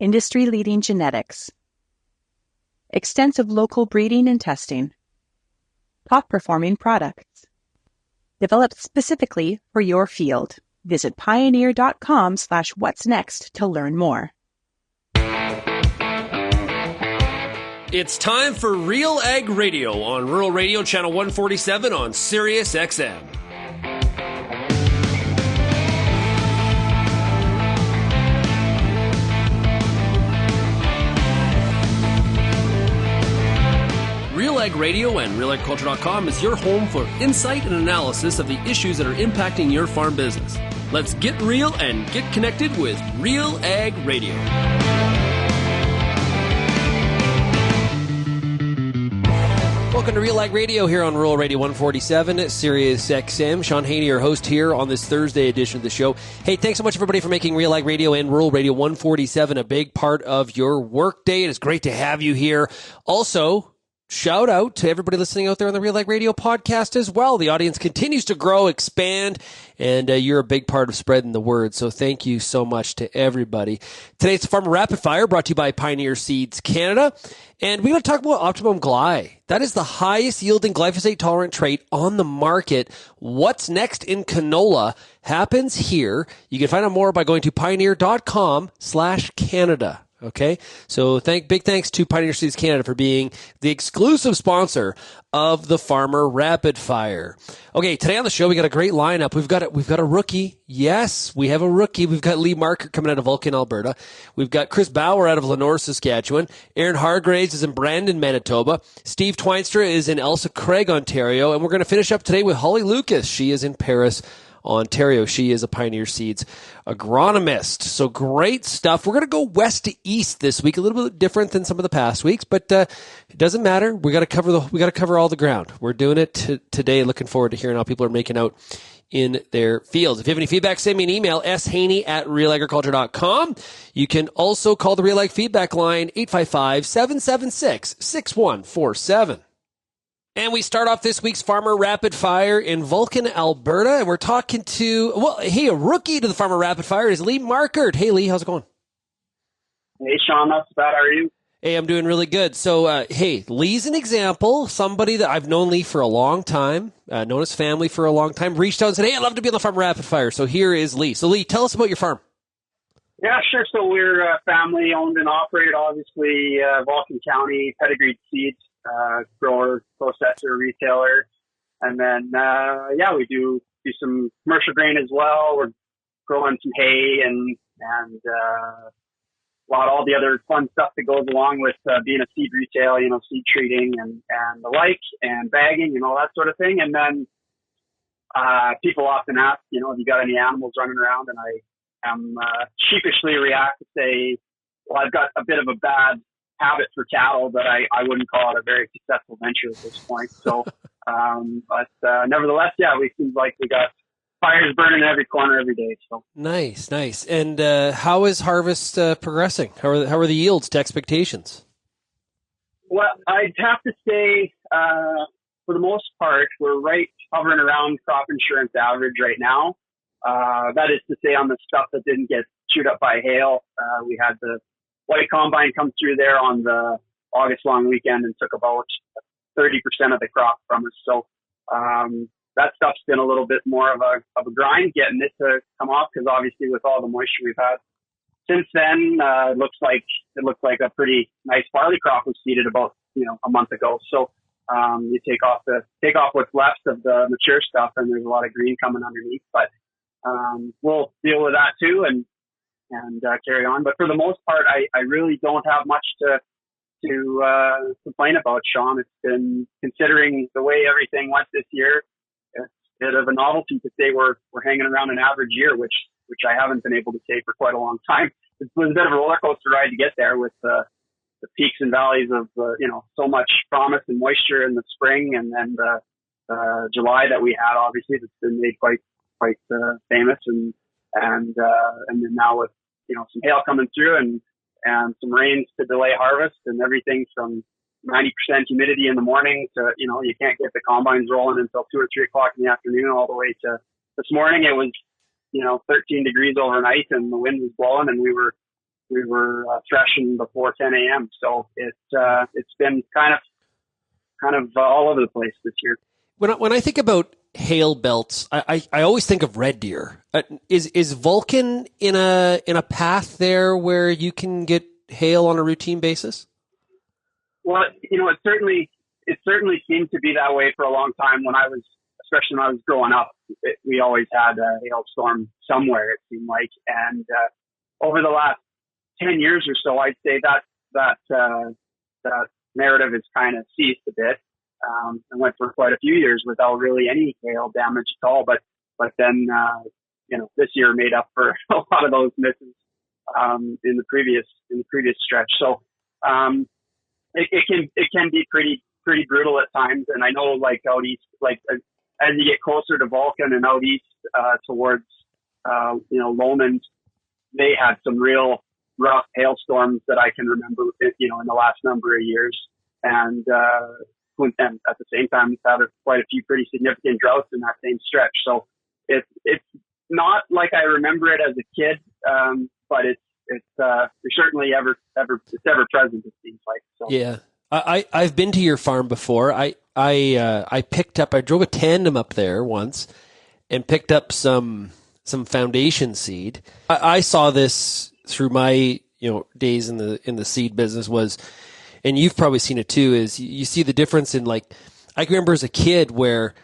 industry-leading genetics, extensive local breeding and testing, top-performing products, developed specifically for your field. Visit pioneer.com/what's next to learn more. It's time for RealAg Radio on Rural Radio Channel 147 on Sirius XM. RealAg Radio and RealAgriculture.com is your home for insight and analysis of the issues that are impacting your farm business. Let's get real and get connected with RealAg Radio. Welcome to RealAg Radio here on Rural Radio 147, Sirius XM. Shaun Haney, your host here on this Thursday edition of the show. Hey, thanks so much, everybody, for making RealAg Radio and Rural Radio 147 a big part of your workday. It is great to have you here. Also, shout out to everybody listening out there on the RealAg Radio podcast as well. The audience continues to grow, expand, and you're a big part of spreading the word. So thank you so much to everybody. Today's Farmer Rapid Fire brought to you by Pioneer Seeds Canada. And we're going to talk about Optimum Gly. That is the highest yielding glyphosate tolerant trait on the market. What's next in canola happens here. You can find out more by going to pioneer.com/Canada. Okay, so big thanks to Pioneer Seeds Canada for being the exclusive sponsor of the Farmer Rapid Fire. Okay, today on the show we got a great lineup. We've got a rookie. Yes, we have a rookie. We've got Lee Markert coming out of Vulcan, Alberta. We've got Chris Bauer out of Lenore, Saskatchewan. Aaron Hargreaves is in Brandon, Manitoba. Steve Twynstra is in Elsa Craig, Ontario, and we're going to finish up today with Holly Loucas. She is in Paris, Ontario. She is a Pioneer Seeds agronomist. So great stuff. We're going to go west to east this week, a little bit different than some of the past weeks, but it doesn't matter. We got to cover all the ground. We're doing it today. Looking forward to hearing how people are making out in their fields. If you have any feedback, send me an email, shaney@realagriculture.com. You can also call the RealAg feedback line, 855-776-6147. And we start off this week's Farmer Rapid Fire in Vulcan, Alberta, and we're talking to, a rookie to the Farmer Rapid Fire is Lee Markert. Hey, Lee, how's it going? Hey, Shaun, not so bad. How are you? Hey, I'm doing really good. So, Lee's an example, somebody that I've known Lee for a long time, known his family for a long time, reached out and said, hey, I'd love to be on the Farmer Rapid Fire. So here is Lee. So, Lee, tell us about your farm. Yeah, sure. So we're family owned and operated, obviously, Vulcan County, pedigreed seeds. Grower, processor, retailer, and then we do some commercial grain as well. We're growing some hay and all the other fun stuff that goes along with being a seed retail, seed treating and the like, and bagging and all that sort of thing. And then people often ask, have you got any animals running around? And I am sheepishly react to say, well, I've got a bit of a bad habit for cattle, but I wouldn't call it a very successful venture at this point. So, nevertheless, we seem like we got fires burning in every corner every day. So nice. And how is harvest progressing? How are the yields to expectations? Well, I'd have to say, for the most part, we're right hovering around crop insurance average right now. That is to say, on the stuff that didn't get chewed up by hail, we had the White Combine come through there on the August long weekend and took about 30% of the crop from us. So that stuff's been a little bit more of a grind getting it to come off, because obviously with all the moisture we've had since then, it looks like a pretty nice barley crop was seeded about a month ago. So you take off what's left of the mature stuff, and there's a lot of green coming underneath. But we'll deal with that too and carry on. But for the most part, I really don't have much to complain about, Shaun. It's been, considering the way everything went this year, it's a bit of a novelty to say we're hanging around an average year, which I haven't been able to say for quite a long time. It was a bit of a roller coaster ride to get there with the peaks and valleys of so much promise and moisture in the spring, and then the July that we had, obviously, that's been made quite famous, and then now with some hail coming through and some rains to delay harvest, and everything from 90% humidity in the morning to you can't get the combines rolling until 2 or 3 o'clock in the afternoon, all the way to this morning. It was 13 degrees overnight, and the wind was blowing, and we were threshing before 10 a.m. So it's been kind of all over the place this year. When I think about hail belts, I always think of red deer. Is Vulcan in a path there where you can get hail on a routine basis? Well, it certainly seemed to be that way for a long time. Especially when I was growing up, we always had a hailstorm somewhere, it seemed like. And over the last 10 years or so, I'd say that narrative has kind of ceased a bit. I went for quite a few years without really any hail damage at all. But then, this year made up for a lot of those misses in the previous stretch. So it can be pretty brutal at times. And I know, like out east, like as you get closer to Vulcan and out east towards Lomond, they had some real rough hailstorms that I can remember, in the last number of years. And at the same time, we've had quite a few pretty significant droughts in that same stretch. So it's not like I remember it as a kid, but it's certainly ever present, it seems like. So. Yeah, I've been to your farm before. I drove a tandem up there once and picked up some foundation seed. I saw this through my days in the seed business and you've probably seen it too, is you see the difference in, like, I can remember as a kid where,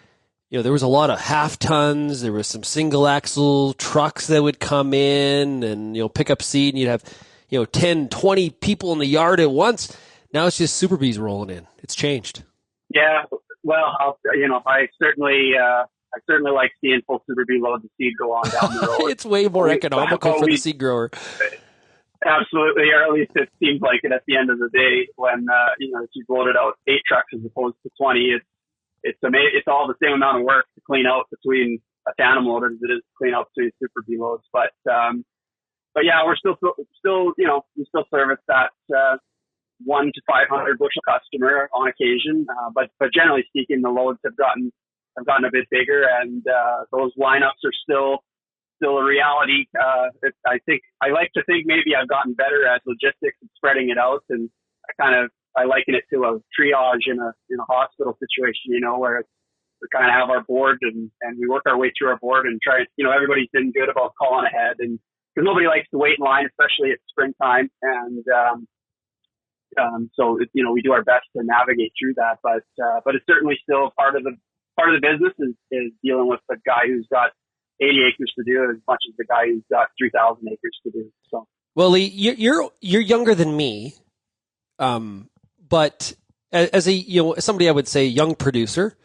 there was a lot of half tons, there was some single axle trucks that would come in and, pick up seed, and you'd have, 10, 20 people in the yard at once. Now it's just Super Bees rolling in. It's changed. Yeah. Well, I certainly like seeing full Super Bee loads of seed go on down the road. It's way more economical for the seed grower. Absolutely, or at least it seems like it at the end of the day when if you've loaded out 8 trucks as opposed to 20. It's amazing. It's all the same amount of work to clean out between a tandem loader as it is to clean out between Super B loads. But yeah, we're still we still service that 1 to 500 bushel customer on occasion. But generally speaking, the loads have gotten a bit bigger, and those lineups are still a reality. I like to think maybe I've gotten better at logistics and spreading it out, and I liken it to a triage in a hospital situation, where we kind of have our board and we work our way through our board and try. Everybody's been good about calling ahead, and because nobody likes to wait in line, especially at springtime, and so we do our best to navigate through that. But it's certainly still part of the business is dealing with the guy who's got 80 acres to do as much as the guy who's got 3,000 acres to do. So, well, Lee, you're younger than me, but as somebody I would say young producer,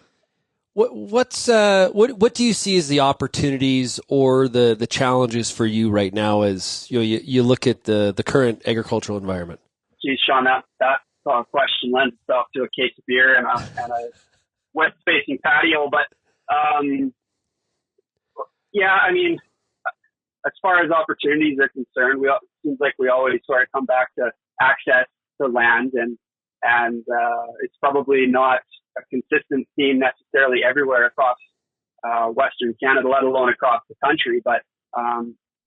what do you see as the opportunities or the challenges for you right now as you look at the current agricultural environment? Geez, Shaun, that question lends itself to a case of beer and a west-facing patio, but. Yeah, I mean, as far as opportunities are concerned, it seems like we always sort of come back to access to land, and it's probably not a consistent theme necessarily everywhere across Western Canada, let alone across the country. But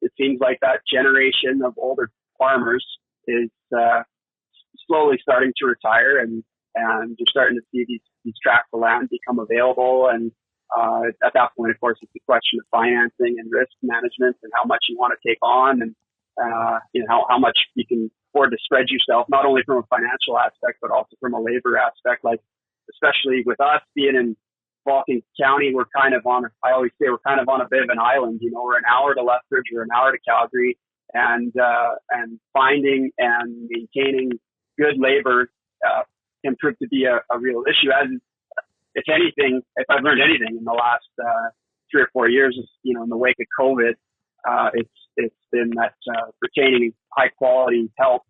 it seems like that generation of older farmers is slowly starting to retire, and you're starting to see these tracts of land become available. And at that point, of course, it's a question of financing and risk management and how much you want to take on, and how much you can afford to spread yourself, not only from a financial aspect but also from a labor aspect. Like, especially with us being in Vulcan County, we're kind of on a bit of an island. We're an hour to Lethbridge or an hour to Calgary, and finding and maintaining good labor can prove to be a real issue. As if I've learned anything in the last 3 or 4 years, in the wake of COVID, it's been that retaining high quality help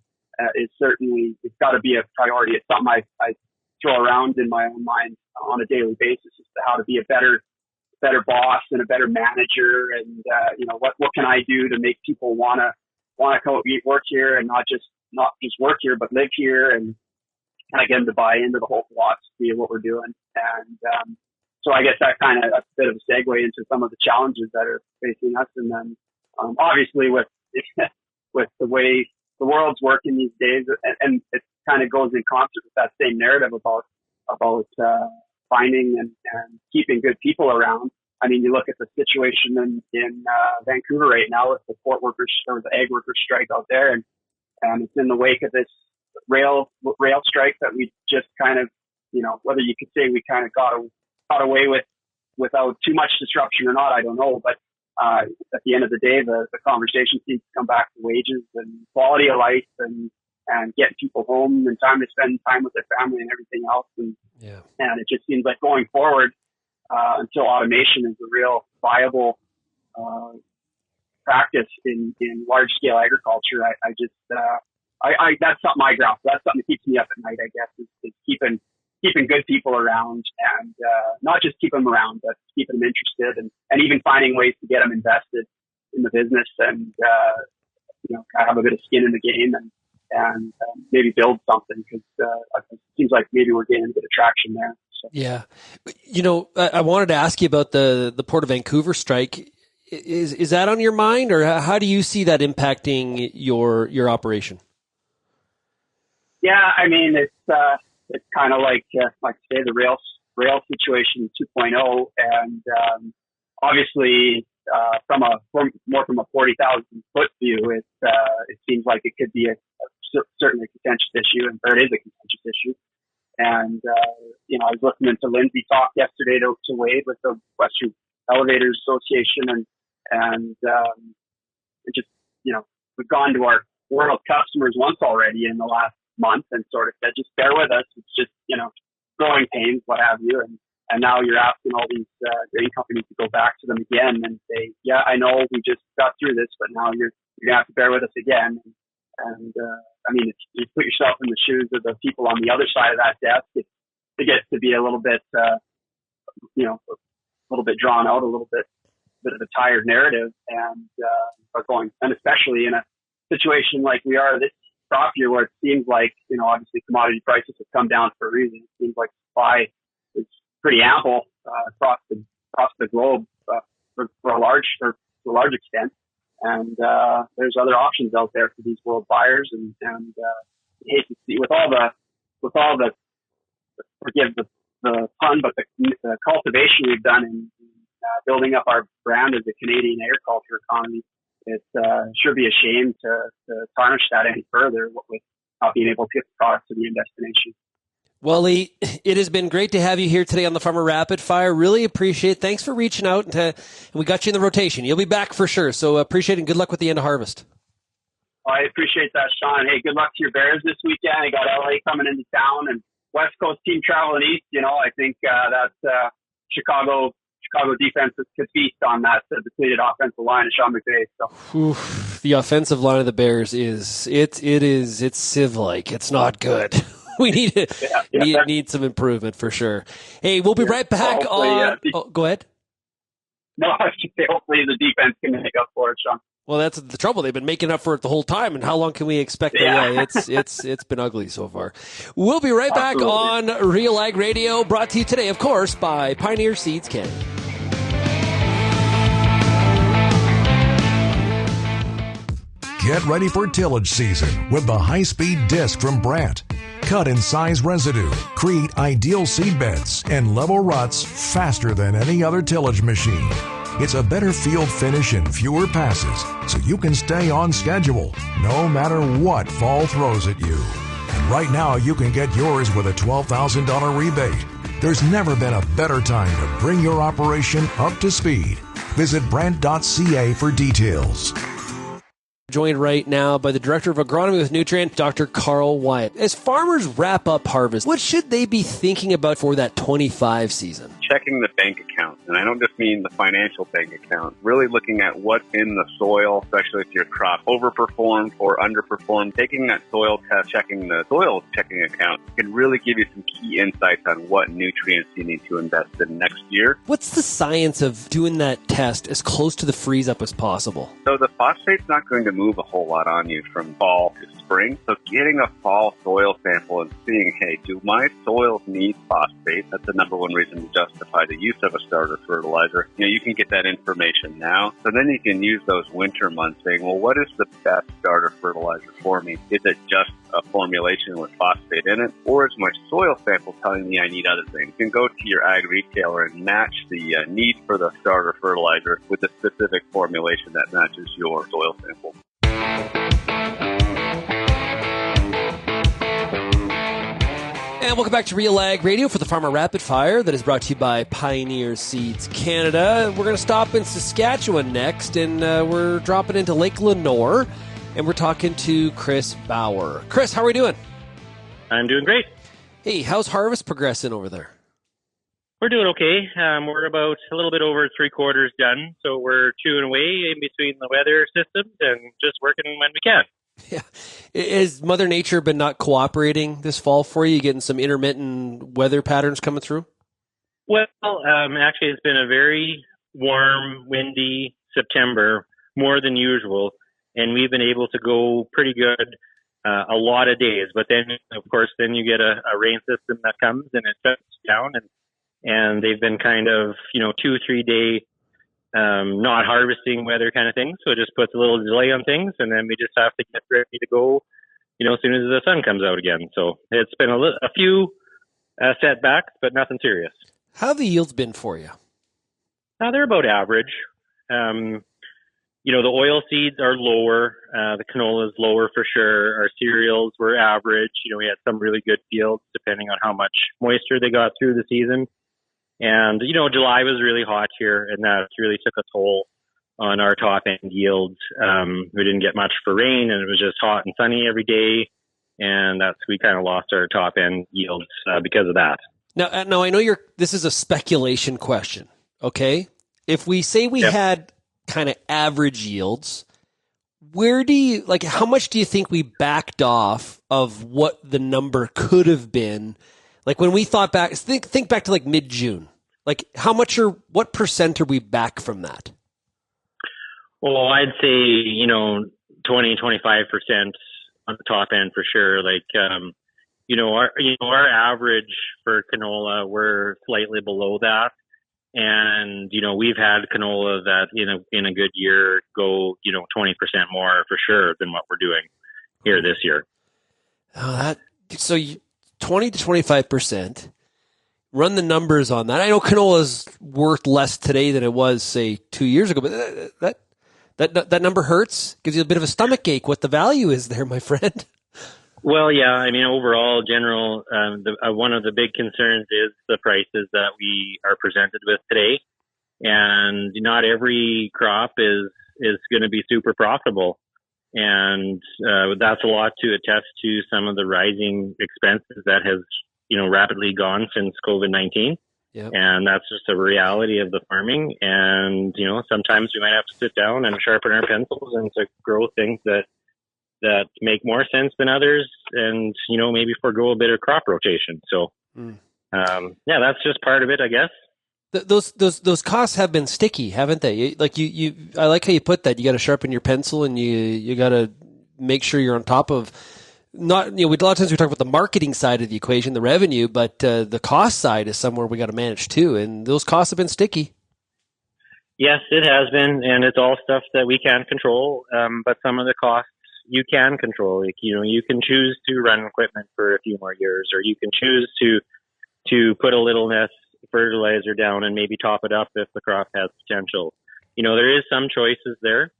it's got to be a priority. It's something I throw around in my own mind on a daily basis as to how to be a better boss and a better manager, and what can I do to make people want to come work here and not just work here but live here, and kind of get them to buy into the whole philosophy of what we're doing. And so I guess that's a bit of a segue into some of the challenges that are facing us. And then obviously with the way the world's working these days, and it kind of goes in concert with that same narrative about finding and keeping good people around. I mean, you look at the situation in Vancouver right now with the port workers or the ag workers strike out there, and it's in the wake of this rail strike that we just kind of, whether you could say we kind of got away with without too much disruption or not, I don't know. But at the end of the day, the conversation seems to come back to wages and quality of life and getting people home and time to spend time with their family and everything else. And it just seems like going forward, until automation is a real viable practice in large scale agriculture, that's something I grasp. That's something that keeps me up at night, I guess, is keeping good people around, and not just keep them around, but keeping them interested and even finding ways to get them invested in the business and have a bit of skin in the game and maybe build something, because it seems like maybe we're gaining a bit of traction there. So. Yeah. I wanted to ask you about the Port of Vancouver strike. Is that on your mind, or how do you see that impacting your operation? Yeah, I mean, it's kind of like say the rail situation 2.0, and obviously from a 40,000 foot view, it seems like it could be certainly a contentious issue, or it is a contentious issue. And I was listening to Lindsay talk yesterday to Wade with the Western Elevators Association, and it just we've gone to our world customers once already in the last month and sort of said, just bear with us. It's just, growing pains, what have you. And now you're asking all these grain companies to go back to them again and say, yeah, I know we just got through this, but now you're going to have to bear with us again. And I mean, you put yourself in the shoes of the people on the other side of that desk. It gets to be a little bit, a little bit drawn out, a little bit of a tired narrative, and especially in a situation like we are this crop year, where it seems like, obviously commodity prices have come down for a reason. It seems like supply is pretty ample across the globe for a large extent, and there's other options out there for these world buyers. And hate to see with all the forgive the pun, but the cultivation we've done in building up our brand as a Canadian agriculture economy. It sure be a shame to tarnish that any further with not being able to get the product to the end destination. Well, Lee, it has been great to have you here today on the Farmer Rapid Fire. Really appreciate it. Thanks for reaching out, and we got you in the rotation. You'll be back for sure. So appreciate it, and good luck with the end of harvest. I appreciate that, Shaun. Hey, good luck to your Bears this weekend. I got LA coming into town and West Coast team traveling east. I think that Chicago defense could feast on that depleted offensive line of Sean McVay. So. Oof, the offensive line of the Bears it's Civ-like. It's not good. We need some improvement for sure. Hey, we'll be right back on. Go ahead. No, I should say hopefully the defense can make up for it, Sean. Well, that's the trouble. They've been making up for it the whole time, and how long can we expect that? Yeah, it's been ugly so far. We'll be right back on RealAg Radio, brought to you today, of course, by Pioneer Seeds Canada. Get ready for tillage season with the high-speed disc from Brandt. Cut and size residue, create ideal seed beds, and level ruts faster than any other tillage machine. It's a better field finish and fewer passes, so you can stay on schedule, no matter what fall throws at you. And right now, you can get yours with a $12,000 rebate. There's never been a better time to bring your operation up to speed. Visit Brandt.ca for details. Joined right now by the Director of Agronomy with Nutrient, Dr. Carl Wyatt. As farmers wrap up harvest, what should they be thinking about for that 25 season? Checking the bank account, and I don't just mean the financial bank account, really looking at what's in the soil, especially if your crop overperformed or underperformed. Taking that soil test, checking the soil checking account can really give you some key insights on what nutrients you need to invest in next year. What's the science of doing that test as close to the freeze up as possible? So the phosphate's not going to move a whole lot on you from fall to spring. So getting a fall soil sample and seeing, hey, do my soils need phosphate? That's the number one reason to justify the use of a starter fertilizer. You can get that information now. So then you can use those winter months saying, well, what is the best starter fertilizer for me? Is it just a formulation with phosphate in it? Or is my soil sample telling me I need other things? You can go to your ag retailer and match the need for the starter fertilizer with the specific formulation that matches your soil sample. And welcome back to RealAg Radio for the Farmer Rapid Fire that is brought to you by Pioneer Seeds Canada. We're going to stop in Saskatchewan next, and we're dropping into Lake Lenore, and we're talking to Chris Bauer. Chris, how are we doing? I'm doing great. Hey, how's harvest progressing over there? We're doing okay. We're about a little bit over 3/4 done, so we're chewing away in between the weather systems and just working when we can. Yeah. Has Mother Nature been not cooperating this fall for you? Getting some intermittent weather patterns coming through? Well, actually, it's been a very warm, windy September, more than usual, and we've been able to go pretty good a lot of days. But then, of course, then you get a rain system that comes and it shuts down, and they've been kind of, 2-3 day not harvesting weather kind of thing. So it just puts a little delay on things, and then we just have to get ready to go, as soon as the sun comes out again. So it's been a few setbacks, but nothing serious. How have the yields been for you? They're about average. The oil seeds are lower. The canola is lower for sure. Our cereals were average. We had some really good fields depending on how much moisture they got through the season. And, July was really hot here, and that really took a toll on our top end yields. We didn't get much for rain, and it was just hot and sunny every day. And we kind of lost our top end yields because of that. Now, I know this is a speculation question, okay? If we say we had kind of average yields, how much do you think we backed off of what the number could have been? Like when we thought back, think back to like mid-June. Like what percent are we back from that? Well, I'd say, 20, 25% on the top end for sure. Like, our average for canola, we're slightly below that. And, we've had canola that in a good year go, 20% more for sure than what we're doing here this year. 20 to 25%. Run the numbers on that. I know canola is worth less today than it was, say, 2 years ago, but that number hurts. Gives you a bit of a stomach ache. What the value is there, my friend? Well, yeah. Overall, one of the big concerns is the prices that we are presented with today, and not every crop is going to be super profitable. And that's a lot to attest to some of the rising expenses that has, rapidly gone since COVID-19. Yep. And that's just a reality of the farming. And, sometimes we might have to sit down and sharpen our pencils and to grow things that make more sense than others, and, maybe forego a bit of crop rotation. So, that's just part of it, I guess. Those costs have been sticky, haven't they? Like I like how you put that. You got to sharpen your pencil, and you got to make sure you're on top of a lot of times we talk about the marketing side of the equation, the revenue, but the cost side is somewhere we got to manage too. And those costs have been sticky. Yes, it has been, and it's all stuff that we can't control. But some of the costs you can control. Like, you can choose to run equipment for a few more years, or you can choose to put a little less fertilizer down and maybe top it up if the crop has potential. There is some choices there,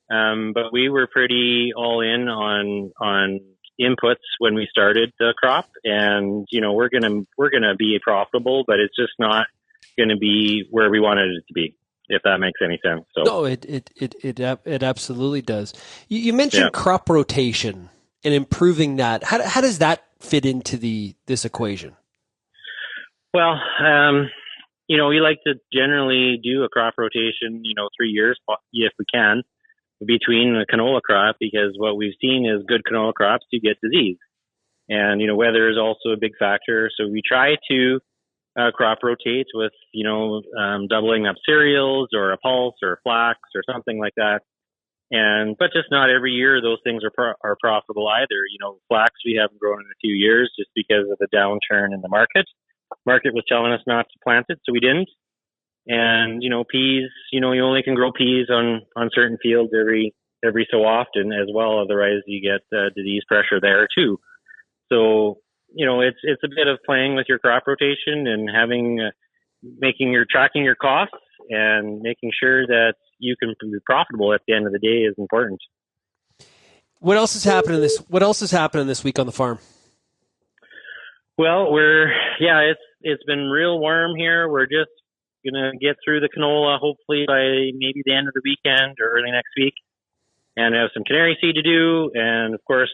but we were pretty all in on inputs when we started the crop, and we're gonna be profitable, but it's just not gonna be where we wanted it to be, if that makes any sense. So no, it absolutely does. You mentioned crop rotation and improving that. How does that fit into this equation? Well, we like to generally do a crop rotation, 3 years if we can, between the canola crop, because what we've seen is good canola crops, you get disease. And, weather is also a big factor. So we try to crop rotate with, doubling up cereals or a pulse or flax or something like that. But just not every year those things are profitable either. Flax we haven't grown in a few years just because of the downturn in the market. Market was telling us not to plant it, so we didn't. And peas, you only can grow peas on certain fields every so often as well. Otherwise, you get disease pressure there too. So it's a bit of playing with your crop rotation and tracking your costs and making sure that you can be profitable at the end of the day is important. What else is happening this week on the farm? Well, it's been real warm here. We're just gonna get through the canola hopefully by maybe the end of the weekend or early next week, and I have some canary seed to do, and of course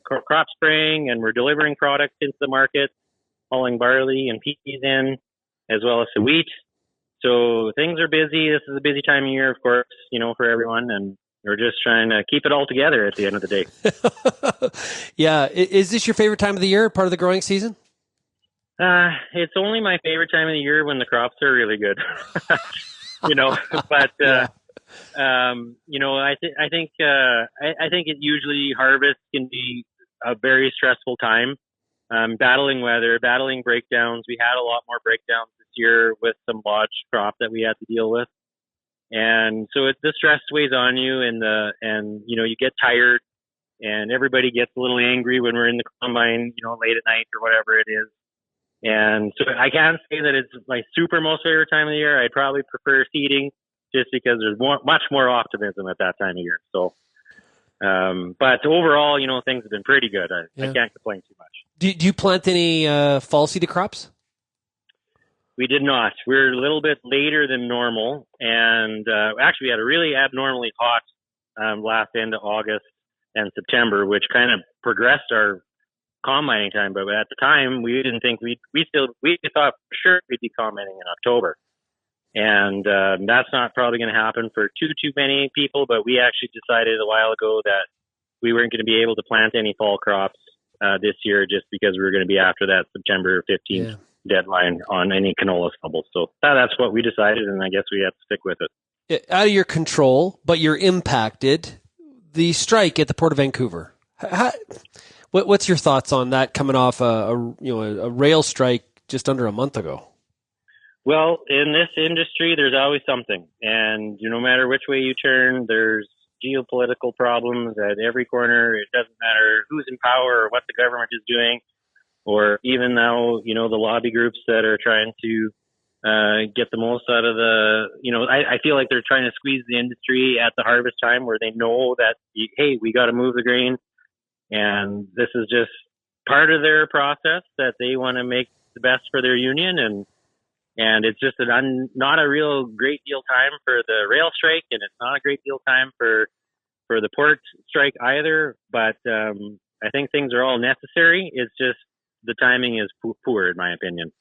crop spraying, and we're delivering product into the market, hauling barley and peas in, as well as some wheat. So things are busy. This is a busy time of year, of course, for everyone, and we're just trying to keep it all together at the end of the day. Yeah. Is this your favorite time of the year, part of the growing season? It's only my favorite time of the year when the crops are really good, but, I think it usually harvest can be a very stressful time. Battling weather, battling breakdowns. We had a lot more breakdowns this year with some lodge crop that we had to deal with. And so the stress weighs on you and you get tired, and everybody gets a little angry when we're in the combine, late at night or whatever it is. And so I can't say that it's my super most favorite time of the year. I'd probably prefer seeding just because there's much more optimism at that time of year. So, but overall, things have been pretty good. I can't complain too much. Do you plant any fall seeded crops? We did not. We're a little bit later than normal. And actually, we had a really abnormally hot last end of August and September, which kind of progressed our combining time. But at the time, we didn't think we thought for sure we'd be combining in October. And that's not probably going to happen for too many people. But we actually decided a while ago that we weren't going to be able to plant any fall crops this year just because we were going to be after that September 15th deadline on any canola stubble. So that's what we decided, and I guess we have to stick with it. Out of your control, but you're impacted. The strike at the Port of Vancouver. What's your thoughts on that coming off a rail strike just under a month ago? Well, in this industry, there's always something, and no matter which way you turn, there's geopolitical problems at every corner. It doesn't matter who's in power or what the government is doing, or even now, the lobby groups that are trying to get the most out of I feel like they're trying to squeeze the industry at the harvest time where they know that, hey, we got to move the grain. And this is just part of their process that they want to make the best for their union. And it's just not a real great deal time for the rail strike, and it's not a great deal time for the port strike either. But I think things are all necessary. It's just the timing is poor, in my opinion.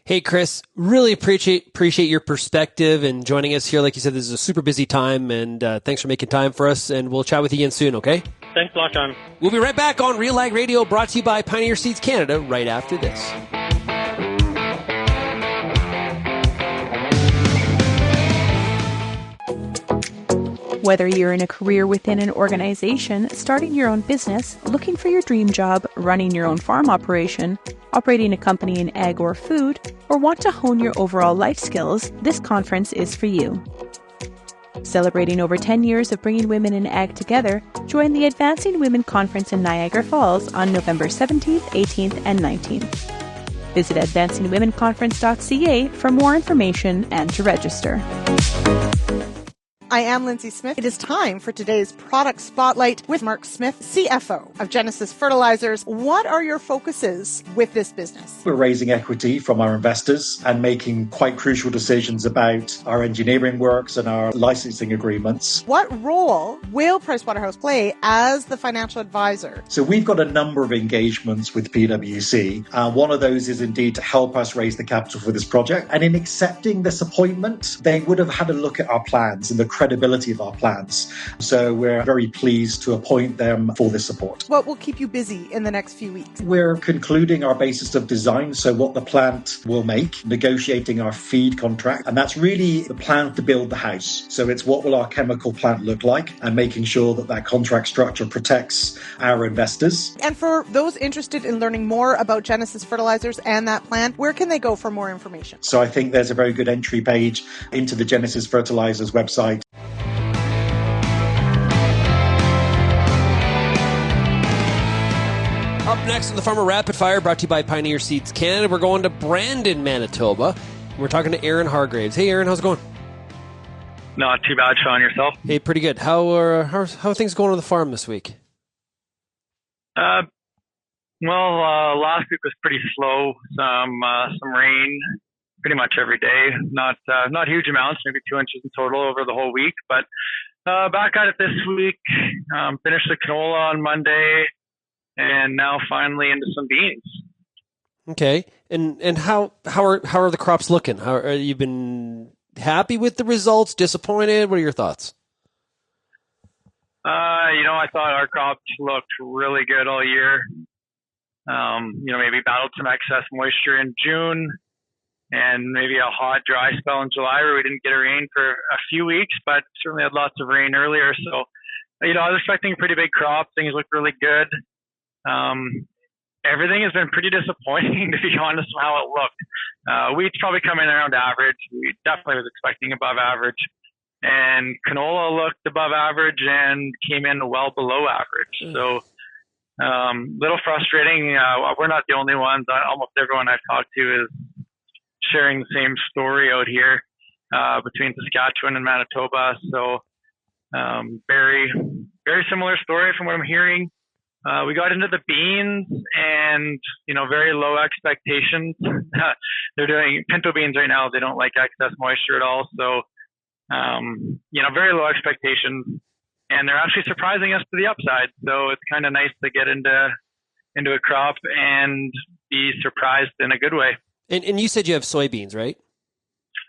Hey, Chris, really appreciate your perspective and joining us here. Like you said, this is a super busy time, and thanks for making time for us, and we'll chat with you again soon, okay? Thanks a lot, Shaun. We'll be right back on RealAg Radio, brought to you by Pioneer Seeds Canada, right after this. Whether you're in a career within an organization, starting your own business, looking for your dream job, running your own farm operation, operating a company in ag or food, or want to hone your overall life skills, this conference is for you. Celebrating over 10 years of bringing women in ag together, join the Advancing Women Conference in Niagara Falls on November 17th, 18th, and 19th. Visit advancingwomenconference.ca for more information and to register. I am Lindsay Smith. It is time for today's Product Spotlight with Mark Smith, CFO of Genesis Fertilizers. What are your focuses with this business? We're raising equity from our investors and making quite crucial decisions about our engineering works and our licensing agreements. What role will Pricewaterhouse play as the financial advisor? So we've got a number of engagements with PwC. One of those is indeed to help us raise the capital for this project. And in accepting this appointment, they would have had a look at our plans and the credibility of our plans. So we're very pleased to appoint them for this support. What will keep you busy in the next few weeks? We're concluding our basis of design, so what the plant will make, negotiating our feed contract, and that's really the plan to build the house. So it's what will our chemical plant look like, and making sure that that contract structure protects our investors. And for those interested in learning more about Genesis Fertilizers and that plant, where can they go for more information? So I think there's a very good entry page into the Genesis Fertilizers website. Up next on the Farmer Rapid Fire, brought to you by Pioneer Seeds Canada, we're going to Brandon, Manitoba. We're talking to Aaron Hargreaves. Hey, Aaron, how's it going? Not too bad, Shaun. Yourself? Hey, pretty good. How are things going on the farm this week? Last week was pretty slow. Some rain pretty much every day. Not huge amounts, maybe 2 inches in total over the whole week. But back at it this week. Finished the canola on Monday, and now finally into some beans. Okay, and how are the crops looking? How are you been happy with the results? Disappointed? What are your thoughts? I thought our crops looked really good all year. Maybe battled some excess moisture in June and maybe a hot, dry spell in July where we didn't get a rain for a few weeks, but certainly had lots of rain earlier. So, I was expecting a pretty big crop. Things looked really good. Everything has been pretty disappointing, to be honest, with how it looked. Wheat's probably coming around average. We definitely was expecting above average. And canola looked above average and came in well below average. So, little frustrating. We're not the only ones. Almost everyone I've talked to is sharing the same story out here between Saskatchewan and Manitoba. So, very, very similar story from what I'm hearing. We got into the beans and, very low expectations. They're doing pinto beans right now. They don't like excess moisture at all. So, very low expectations, and they're actually surprising us to the upside. So it's kind of nice to get into a crop and be surprised in a good way. And you said you have soybeans, right?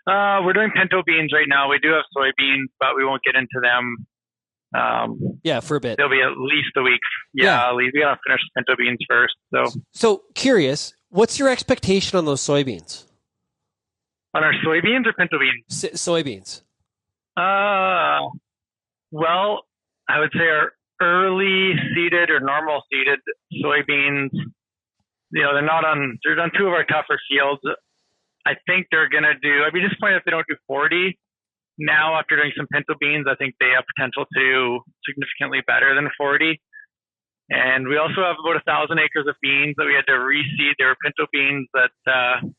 We're doing pinto beans right now. We do have soybeans, but we won't get into them. For a bit. They'll be at least a week. We gotta finish pinto beans first. So curious, what's your expectation on those soybeans? On our soybeans or pinto beans? Soybeans. Well, I would say our early seeded or normal seeded soybeans, they're on 2 of our tougher fields. I think they're going to do, I'd be disappointed if they don't do 40. Now, after doing some pinto beans, I think they have potential to do significantly better than 40. And we also have about 1,000 acres of beans that we had to reseed. They were pinto beans that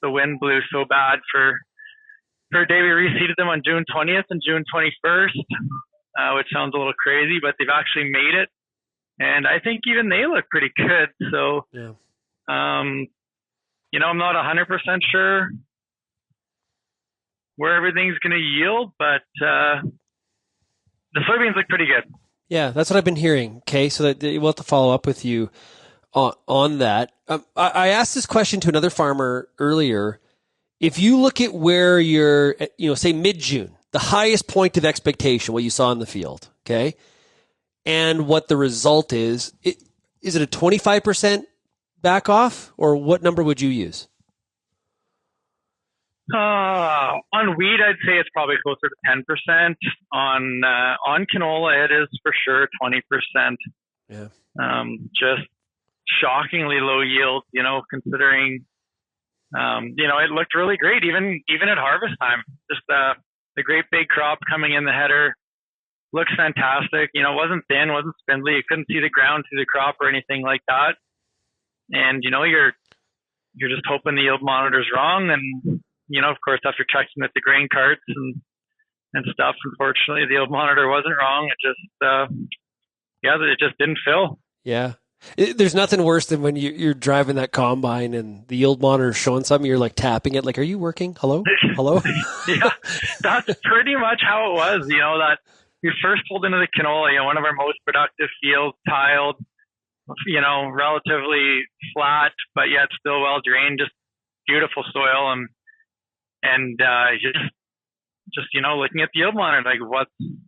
the wind blew so bad for a day. We reseeded them on June 20th and June 21st, which sounds a little crazy, but they've actually made it. And I think even they look pretty good. So, I'm not 100% sure where everything's going to yield, but the soybeans look pretty good. Yeah, that's what I've been hearing. Okay, so we'll have to follow up with you on that. I asked this question to another farmer earlier. If you look at where you're, say mid-June, the highest point of expectation, what you saw in the field, okay, and what the result is it a 25% back off, or what number would you use? On wheat, I'd say it's probably closer to 10%. On canola, it is for sure 20%. Yeah. Just shockingly low yield, considering, it looked really great even at harvest time. Just the great big crop coming in the header looks fantastic. It wasn't thin, wasn't spindly. You couldn't see the ground through the crop or anything like that. And you're just hoping the yield monitor's wrong. And of course, after checking with the grain carts and stuff, unfortunately, the yield monitor wasn't wrong. It just didn't fill. Yeah. There's nothing worse than when you're driving that combine and the yield monitor is showing something, you're like tapping it, like, are you working? Hello? Hello? Yeah, that's pretty much how it was. That we first pulled into the canola, one of our most productive fields, tiled, relatively flat, but yet still well drained, just beautiful soil. And just, looking at the yield monitor, like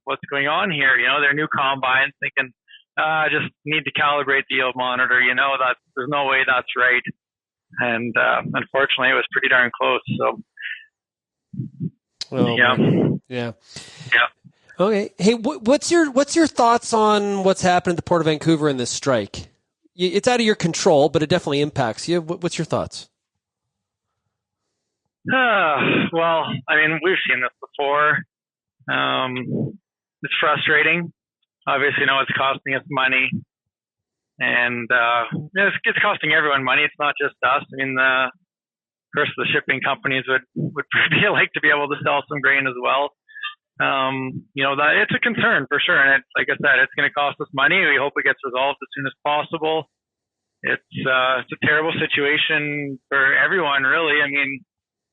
what's going on here? Their new combines, thinking, I just need to calibrate the yield monitor. There's no way that's right. And unfortunately, it was pretty darn close. So, yeah. Okay. Hey, what's your thoughts on what's happened at the Port of Vancouver in this strike? It's out of your control, but it definitely impacts you. What's your thoughts? Well, I mean, we've seen this before. It's frustrating. Obviously, it's costing us money, and it's costing everyone money. It's not just us. I mean, of course, the shipping companies would really like to be able to sell some grain as well. That it's a concern for sure, and like I said, it's going to cost us money. We hope it gets resolved as soon as possible. It's a terrible situation for everyone, really. I mean,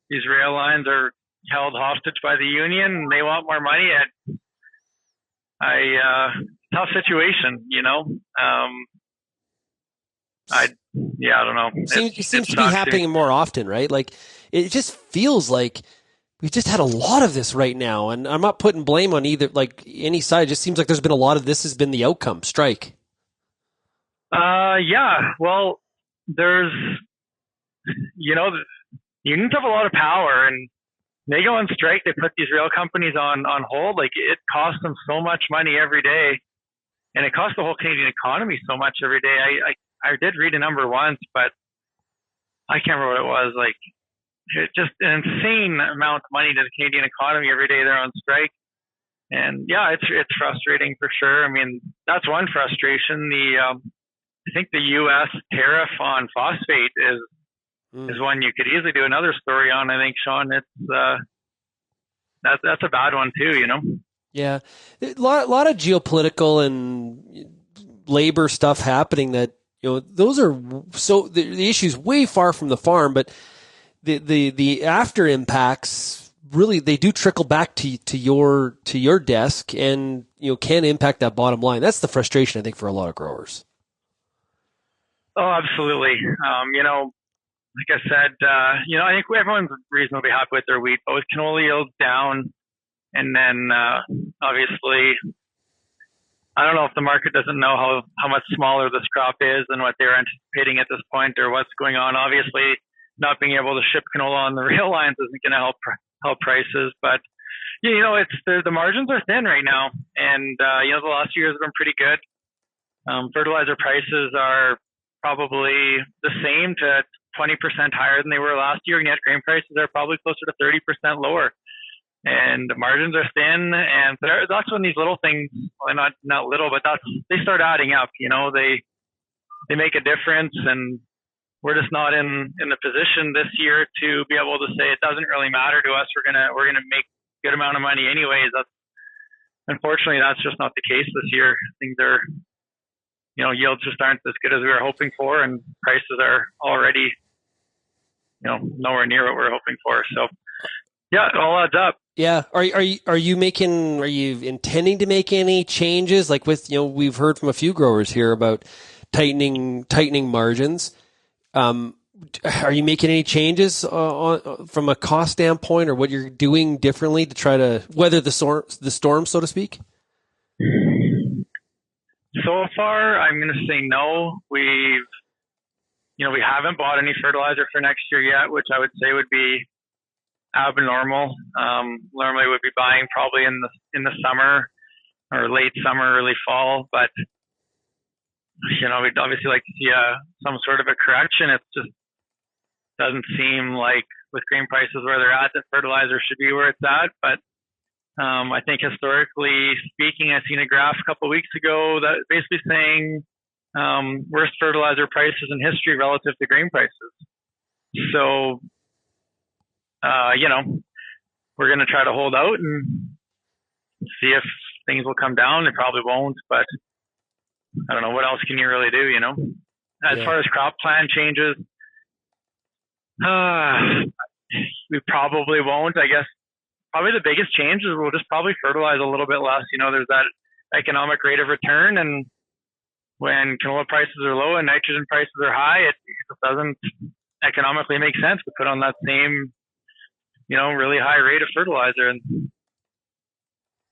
these rail lines are held hostage by the union, and they want more money. Tough situation, I don't know. It seems to be happening more often, right? Like, it just feels like we've just had a lot of this right now, and I'm not putting blame on either, like, any side. It just seems like there's been a lot of this has been the outcome, strike. Well, there's, the unions have a lot of power, and they go on strike. They put these rail companies on hold. Like, it costs them so much money every day, and it costs the whole Canadian economy so much every day. I did read a number once, but I can't remember what it was. Like, it's just an insane amount of money to the Canadian economy every day they're on strike. And it's frustrating for sure. I mean, that's one frustration. I think the U.S. tariff on phosphate is one you could easily do another story on. I think, Shaun, it's that's a bad one too. Yeah, a lot of geopolitical and labor stuff happening. That those are so the issue's way far from the farm, but the after impacts really they do trickle back to your desk and can impact that bottom line. That's the frustration I think for a lot of growers. Oh, absolutely. Like I said, I think everyone's reasonably happy with their wheat, but with canola yields down, and then obviously, I don't know if the market doesn't know how much smaller this crop is than what they're anticipating at this point, or what's going on. Obviously, not being able to ship canola on the rail lines isn't going to help prices, but it's the margins are thin right now, and the last few years have been pretty good. Fertilizer prices are probably the same to 20% higher than they were last year, and yet grain prices are probably closer to 30% lower. And the margins are thin, and that's when these little things, well, not little, but they start adding up. They make a difference, and we're just not in the position this year to be able to say it doesn't really matter to us. We're gonna make a good amount of money anyways. Unfortunately, that's just not the case this year. Things are, yields just aren't as good as we were hoping for, and prices are already, nowhere near what we're hoping for. So, yeah, it all adds up. Yeah. Are you intending to make any changes? Like we've heard from a few growers here about tightening margins. Are you making any changes from a cost standpoint, or what you're doing differently to try to weather the storm, so to speak? So far, I'm going to say no. We haven't bought any fertilizer for next year yet, which I would say would be abnormal. Normally, we'd be buying probably in the summer or late summer, early fall. But we'd obviously like to see some sort of a correction. It just doesn't seem like with grain prices where they're at that fertilizer should be where it's at. But I think historically speaking, I seen a graph a couple of weeks ago that basically saying worst fertilizer prices in history relative to grain prices. So, we're going to try to hold out and see if things will come down. They probably won't, but I don't know. What else can you really do, As far as crop plan changes, we probably won't. I guess probably the biggest change is we'll just probably fertilize a little bit less. There's that economic rate of return, and when canola prices are low and nitrogen prices are high, it doesn't economically make sense to put on that same, really high rate of fertilizer. And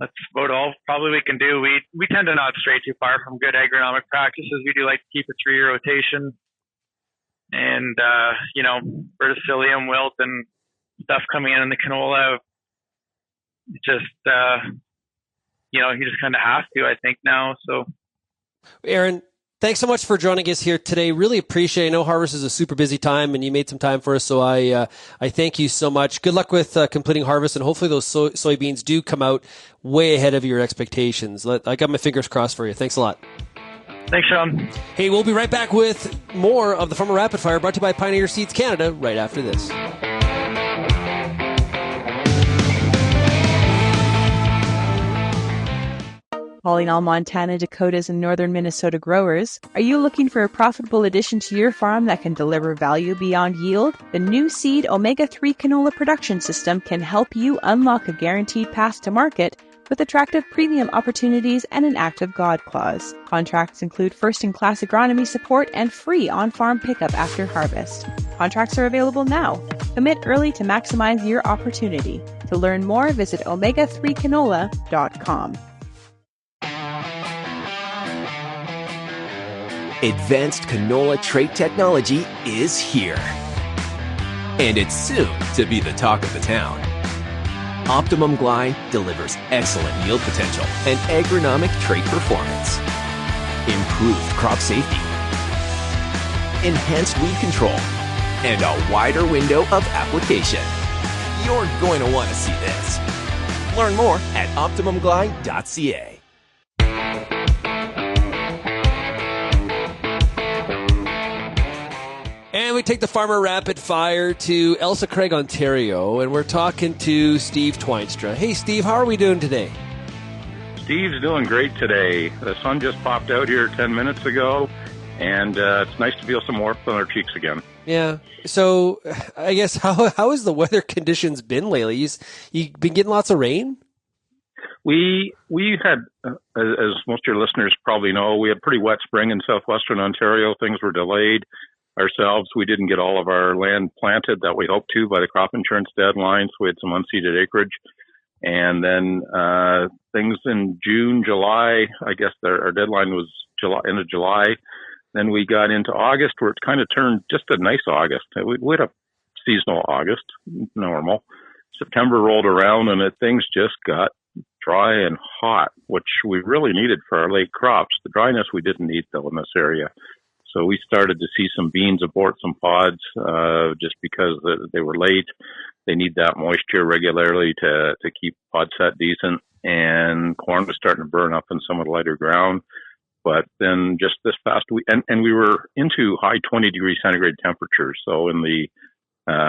that's about all probably we can do. We tend to not stray too far from good agronomic practices. We do like to keep a 3-year rotation, and verticillium, wilt, and stuff coming in the canola. Just you just kind of have to, I think, now. So, Aaron, thanks so much for joining us here today. Really appreciate it. I know harvest is a super busy time, and you made some time for us, so I thank you so much. Good luck with completing harvest, and hopefully those soybeans do come out way ahead of your expectations. I got my fingers crossed for you. Thanks a lot. Thanks, Shaun. Hey, we'll be right back with more of the Farmer Rapid Fire, brought to you by Pioneer Seeds Canada, right after this. Calling all Montana, Dakotas, and northern Minnesota growers, are you looking for a profitable addition to your farm that can deliver value beyond yield? The new Seed Omega-3 canola production system can help you unlock a guaranteed path to market with attractive premium opportunities and an active God clause. Contracts include first-in-class agronomy support and free on-farm pickup after harvest. Contracts are available now. Commit early to maximize your opportunity. To learn more, visit omega3canola.com. Advanced canola trait technology is here. And it's soon to be the talk of the town. Optimum Glide delivers excellent yield potential and agronomic trait performance. Improved crop safety. Enhanced weed control. And a wider window of application. You're going to want to see this. Learn more at OptimumGlide.ca. And we take the Farmer Rapid Fire to Elsa Craig, Ontario, and we're talking to Steve Twynstra. Hey, Steve, how are we doing today? Steve's doing great today. The sun just popped out here 10 minutes ago, and it's nice to feel some warmth on our cheeks again. Yeah. So I guess how has the weather conditions been lately? You been getting lots of rain? We had, as most of your listeners probably know, we had pretty wet spring in southwestern Ontario. Things were delayed. Ourselves, we didn't get all of our land planted that we hoped to by the crop insurance deadline, so we had some unseeded acreage. And then things in June, July, I guess our deadline was end of July. Then we got into August, where it kind of turned just a nice August. We had a seasonal August, normal. September rolled around, and things just got dry and hot, which we really needed for our late crops. The dryness we didn't need, though, in this area. So we started to see some beans abort some pods just because they were late. They need that moisture regularly to keep pod set decent. And corn was starting to burn up in some of the lighter ground. But then just this past week, and we were into high 20 degree centigrade temperatures. So in the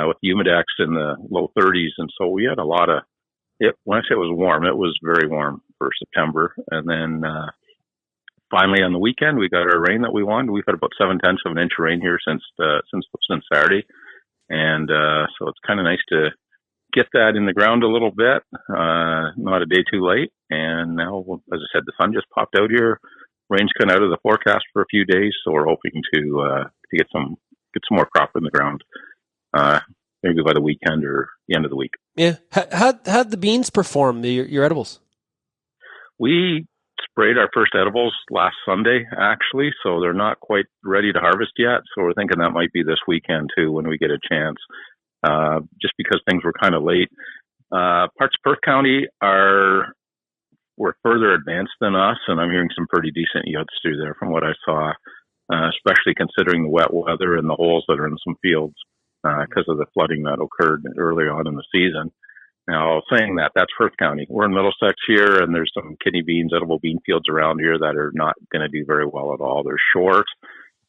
with humidex in the low 30s. And so we had a lot of it. When I say it was warm, it was very warm for September. And then finally, on the weekend, we got our rain that we wanted. We've had about 0.7 of an inch of rain here since Saturday, and so it's kind of nice to get that in the ground a little bit. Not a day too late. And now, as I said, the sun just popped out here. Rain's kind of out of the forecast for a few days, so we're hoping to get some more crop in the ground, maybe by the weekend or the end of the week. Yeah. How'd the beans perform? Your edibles? We sprayed our first edibles last Sunday, actually, so they're not quite ready to harvest yet. So we're thinking that might be this weekend, too, when we get a chance, just because things were kind of late. Parts of Perth County were further advanced than us, and I'm hearing some pretty decent yields through there from what I saw, especially considering the wet weather and the holes that are in some fields because of the flooding that occurred earlier on in the season. Now, saying that, that's Perth County. We're in Middlesex here, and there's some kidney beans, edible bean fields around here that are not going to do very well at all. They're short.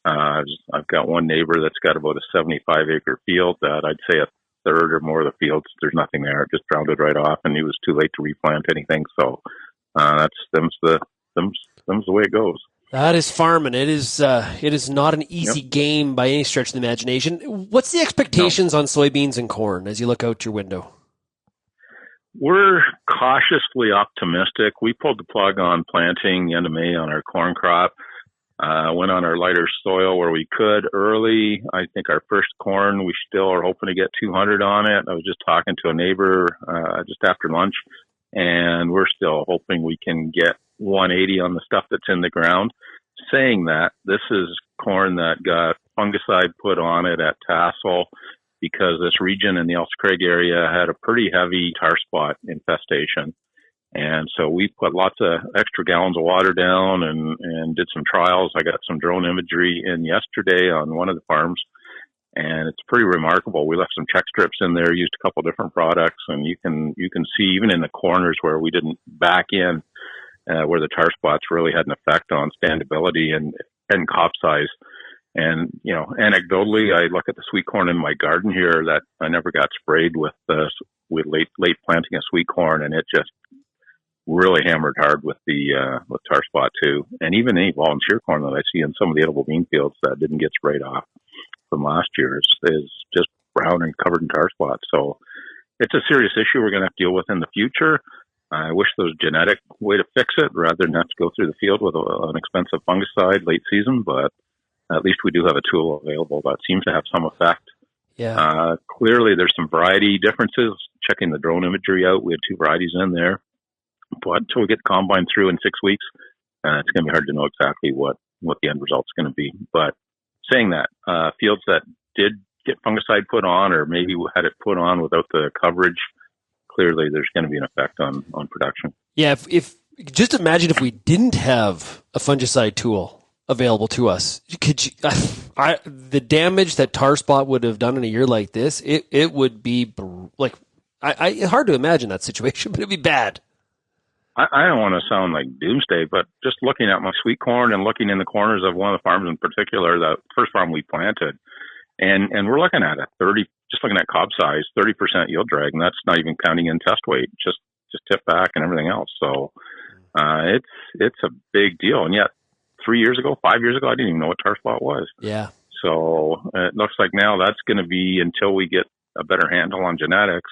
I've got one neighbor that's got about a 75-acre field that I'd say a third or more of the fields, there's nothing there. It just drowned it right off, and he was too late to replant anything. So them's the way it goes. That is farming. It is not an easy game by any stretch of the imagination. What's the expectations on soybeans and corn as you look out your window? We're cautiously optimistic. We pulled the plug on planting the end of May on our corn crop. Went on our lighter soil where we could early. I think our first corn, we still are hoping to get 200 on it. I was just talking to a neighbor just after lunch, and we're still hoping we can get 180 on the stuff that's in the ground. Saying that, this is corn that got fungicide put on it at tassel because this region in the Elsa Craig area had a pretty heavy tar spot infestation. And so we put lots of extra gallons of water down and did some trials. I got some drone imagery in yesterday on one of the farms, and it's pretty remarkable. We left some check strips in there, used a couple different products, and you can see even in the corners where we didn't back in, where the tar spots really had an effect on standability and crop size. And, you know, anecdotally, I look at the sweet corn in my garden here that I never got sprayed with late planting of sweet corn, and it just really hammered hard with with tar spot too. And even any volunteer corn that I see in some of the edible bean fields that didn't get sprayed off from last year is just brown and covered in tar spots. So it's a serious issue we're going to have to deal with in the future. I wish there was a genetic way to fix it rather than have to go through the field with an expensive fungicide late season, but at least we do have a tool available that seems to have some effect. Yeah. Clearly there's some variety differences. Checking the drone imagery out, we had 2 varieties in there. But until we get the combine through in 6 weeks, it's going to be hard to know exactly what the end result's going to be. But saying that, fields that did get fungicide put on, or maybe had it put on without the coverage, clearly there's going to be an effect on production. Yeah. If just imagine if we didn't have a fungicide tool available to us, could you, the damage that tar spot would have done in a year like this, it would be like, hard to imagine that situation, but it'd be bad. I don't want to sound like doomsday, but just looking at my sweet corn and looking in the corners of one of the farms in particular, the first farm we planted, and we're looking at just looking at cob size, 30% yield drag, and that's not even counting in test weight, just tip back and everything else. So it's a big deal. And yet 5 years ago, I didn't even know what tar spot was. Yeah. So it looks like now that's going to be until we get a better handle on genetics.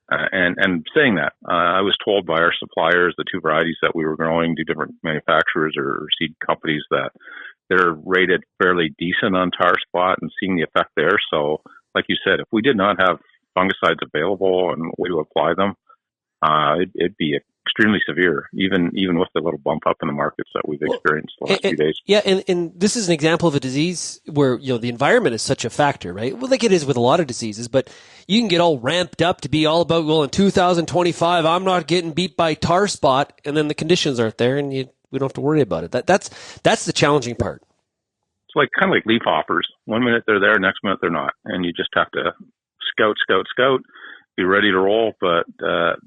And saying that, I was told by our suppliers, the 2 varieties that we were growing to different manufacturers or seed companies, that they're rated fairly decent on tar spot and seeing the effect there. So like you said, if we did not have fungicides available and a way to apply them, it'd be extremely severe, even with the little bump up in the markets that we've experienced the last few days. Yeah, and this is an example of a disease where, you know, the environment is such a factor, right? Well, like it is with a lot of diseases, but you can get all ramped up to be all about, well, in 2025, I'm not getting beat by tar spot, and then the conditions aren't there, and we don't have to worry about it. That's the challenging part. It's like kind of like leaf hoppers. 1 minute they're there, next minute they're not, and you just have to scout, be ready to roll. But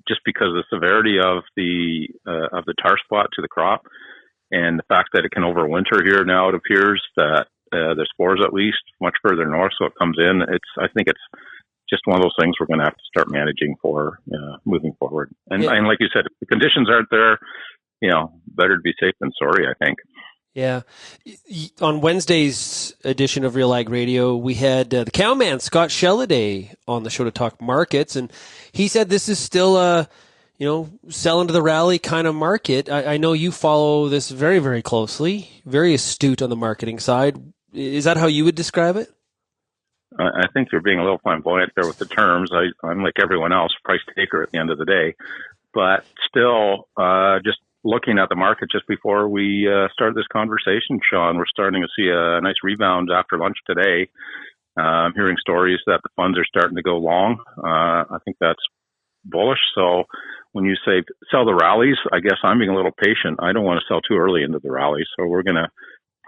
just because of the severity of the tar spot to the crop, and the fact that it can overwinter here now, it appears that the spores at least much further north, so it comes in. I think it's just one of those things we're going to have to start managing for moving forward. And like you said, if the conditions aren't there, you know, better to be safe than sorry, I think. Yeah. On Wednesday's edition of RealAg Radio, we had the cowman, Scott Shelladay, on the show to talk markets. And he said this is still a, sell into the rally kind of market. I know you follow this very, very closely, very astute on the marketing side. Is that how you would describe it? I think you're being a little flamboyant there with the terms. I'm like everyone else, price taker at the end of the day. But still, just looking at the market just before we started this conversation, Shaun, we're starting to see a nice rebound after lunch today. I'm hearing stories that the funds are starting to go long. I think that's bullish. So when you say sell the rallies, I guess I'm being a little patient. I don't want to sell too early into the rally. So we're going to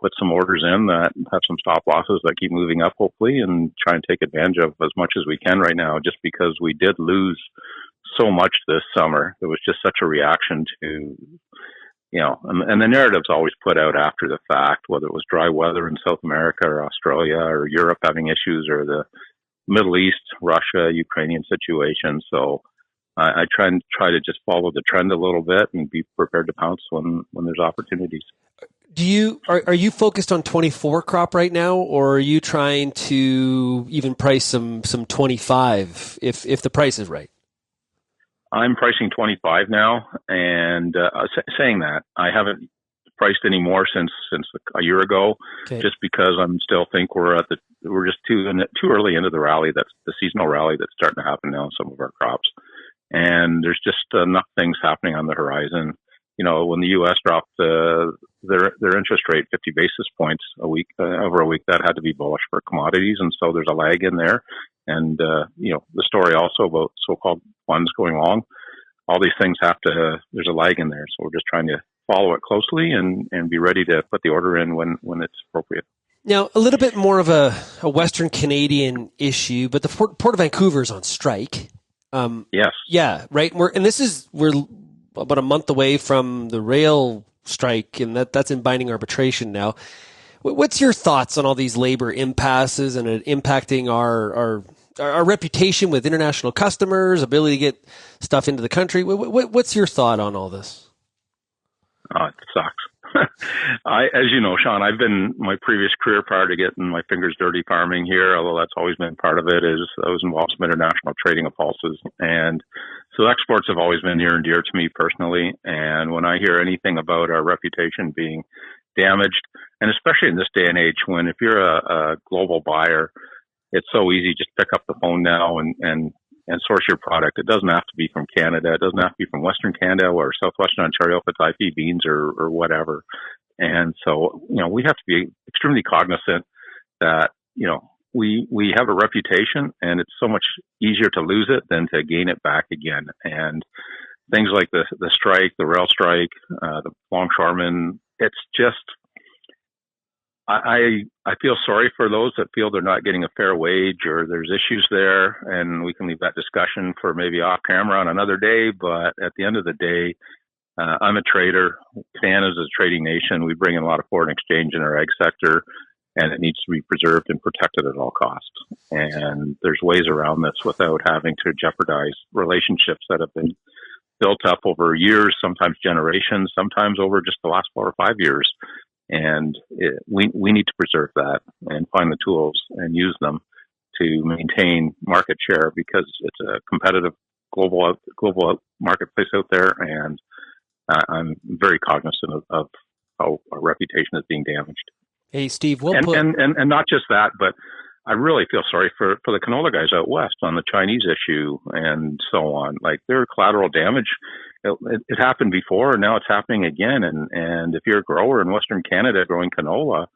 put some orders in that have some stop losses that keep moving up, hopefully, and try and take advantage of as much as we can right now, just because we did lose so much this summer. There was just such a reaction to, and the narrative's always put out after the fact, whether it was dry weather in South America or Australia or Europe having issues, or the Middle East, Russia, Ukrainian situation. So I try to just follow the trend a little bit and be prepared to pounce when there's opportunities. Are you focused on 24 crop right now, or are you trying to even price some 25 if the price is right? I'm pricing 25 now, and saying that, I haven't priced any more since a year ago, just because I'm still think we're just too early into the rally. That's the seasonal rally that's starting to happen now in some of our crops, and there's just enough things happening on the horizon. You know, when the U.S. dropped their interest rate 50 basis points over a week, that had to be bullish for commodities, and so there's a lag in there. And you know, the story also about so-called funds going long, all these things there's a lag in there. So we're just trying to follow it closely and be ready to put the order in when it's appropriate. Now, a little bit more of a Western Canadian issue, but the Port of Vancouver is on strike. Yes. Yeah, right. We're about a month away from the rail strike, and that's in binding arbitration now. What's your thoughts on all these labor impasses and it impacting our reputation with international customers, ability to get stuff into the country? What's your thought on all this? It sucks. As you know, Shaun, I've been my previous career prior to getting my fingers dirty farming here, although that's always been part of it, is I was involved in some international trading of pulses. And so exports have always been near and dear to me personally. And when I hear anything about our reputation being damaged, and especially in this day and age when if you're a global buyer, it's so easy just pick up the phone now and source your product. It doesn't have to be from Canada. It doesn't have to be from Western Canada or Southwestern Ontario if it's IP beans or whatever. And so, you know, we have to be extremely cognizant that, you know, we have a reputation and it's so much easier to lose it than to gain it back again. And things like the strike, the rail strike, the longshoremen, it's just, I feel sorry for those that feel they're not getting a fair wage or there's issues there, and we can leave that discussion for maybe off camera on another day. But at the end of the day, I'm a trader. Canada's a trading nation. We bring in a lot of foreign exchange in our ag sector, and it needs to be preserved and protected at all costs. And there's ways around this without having to jeopardize relationships that have been built up over years, sometimes generations, sometimes over just the last 4 or 5 years. And we need to preserve that and find the tools and use them to maintain market share, because it's a competitive global marketplace out there. And I'm very cognizant of how our reputation is being damaged. Hey, Steve, and not just that, but I really feel sorry for the canola guys out west on the Chinese issue and so on. Like, their collateral damage, it happened before, and now it's happening again. And if you're a grower in Western Canada growing canola,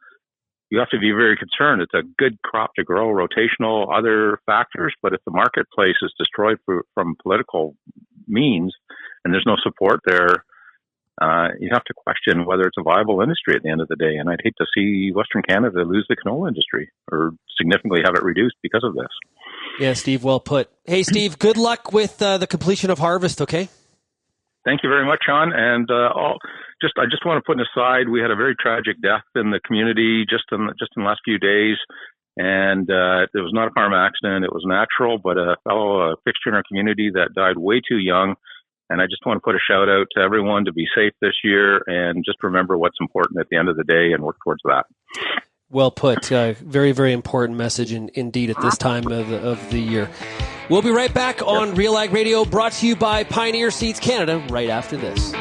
you have to be very concerned. It's a good crop to grow, rotational, other factors. But if the marketplace is destroyed from political means and there's no support there, you have to question whether it's a viable industry at the end of the day. And I'd hate to see Western Canada lose the canola industry or significantly have it reduced because of this. Yeah, Steve, well put. Hey, Steve, good luck with the completion of harvest, okay? Thank you very much, Shaun. And I just want to put aside, we had a very tragic death in the community just in the last few days. And it was not a farm accident. It was natural, but a fellow fixture in our community that died way too young. And I just want to put a shout out to everyone to be safe this year and just remember what's important at the end of the day and work towards that. Well put. Very, very important message indeed at this time of the year. We'll be right back on RealAg Radio, brought to you by Pioneer Seeds Canada, right after this.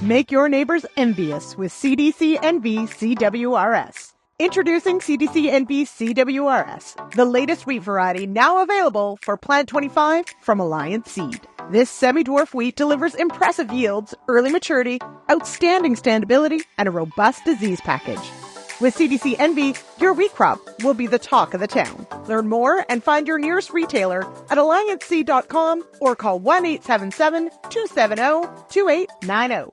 Make your neighbors envious with CDC NB CWRS. Introducing CDC NB CWRS, the latest wheat variety now available for Plant 25 from Alliance Seed. This semi-dwarf wheat delivers impressive yields, early maturity, outstanding standability, and a robust disease package. With CDC NB, your wheat crop will be the talk of the town. Learn more and find your nearest retailer at allianceseed.com or call 1-877-270-2890.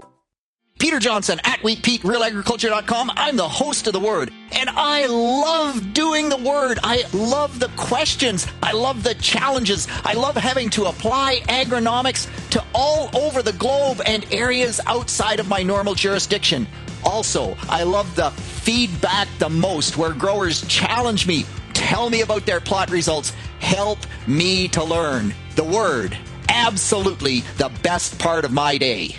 Peter Johnson at WheatPete, RealAgriculture.com. I'm the host of The Word, and I love doing The Word. I love the questions. I love the challenges. I love having to apply agronomics to all over the globe and areas outside of my normal jurisdiction. Also, I love the feedback the most, where growers challenge me, tell me about their plot results, help me to learn. The Word, absolutely the best part of my day.